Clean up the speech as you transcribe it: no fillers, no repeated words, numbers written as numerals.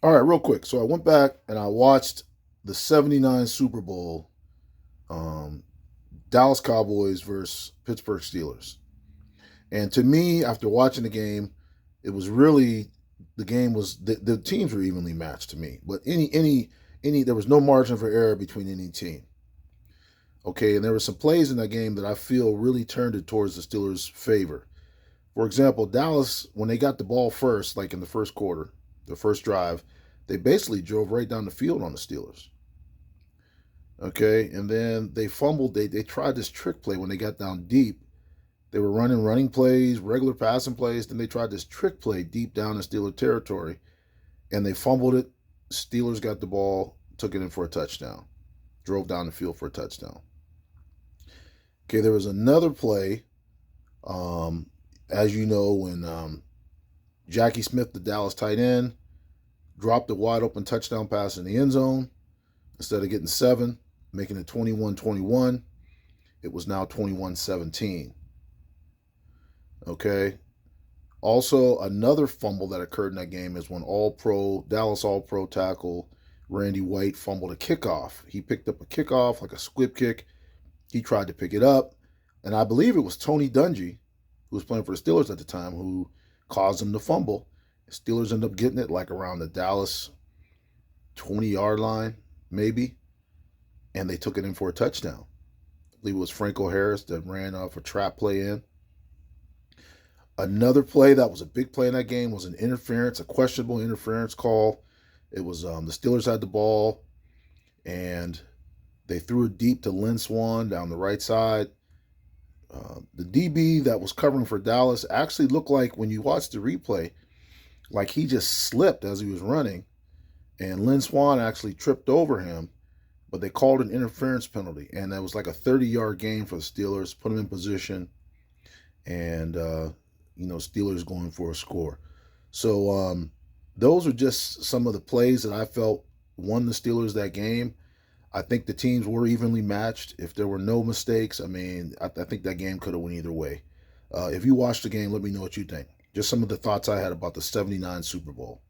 All right, real quick. So I went back and I watched the '79 Super Bowl, um, Dallas Cowboys versus Pittsburgh Steelers. And to me, after watching the game, it was really the game was the teams were evenly matched to me. But any there was no margin for error between any team. Okay, and there were some plays in that game that I feel really turned it towards the Steelers' favor. For example, Dallas, when they got the ball first, like in the first quarter, the first drive, they basically drove right down the field on the Steelers. Okay, and then they fumbled. They tried this trick play when they got down deep. They were running plays, regular passing plays. Then they tried this trick play deep down in Steeler territory, and they fumbled it. Steelers got the ball, took it in for a touchdown, drove down the field for a touchdown. Okay, there was another play. Um, as you know, when Jackie Smith, the Dallas tight end, dropped a wide open touchdown pass in the end zone. Instead of getting 7, making it 21-21, it was now 21-17. Okay. Also, another fumble that occurred in that game is when Dallas All Pro tackle Randy White fumbled a kickoff. He picked up a kickoff, like a squib kick. He tried to pick it up. And I believe it was Tony Dungy, who was playing for the Steelers at the time, who caused him to fumble. The Steelers ended up getting it like around the Dallas 20-yard line, maybe. And they took it in for a touchdown. I believe it was Franco Harris that ran off a trap play in. Another play that was a big play in that game was an interference, a questionable interference call. It was the Steelers had the ball, and they threw it deep to Lynn Swan down the right side. The DB that was covering for Dallas actually looked like, when you watch the replay, like he just slipped as he was running, and Lynn Swan actually tripped over him, but they called an interference penalty, and that was like a 30-yard gain for the Steelers, put him in position, and Steelers going for a score. So those are just some of the plays that I felt won the Steelers that game. I think the teams were evenly matched. If there were no mistakes, I mean, I think that game could have went either way. If you watched the game, let me know what you think. Just some of the thoughts I had about the '79 Super Bowl.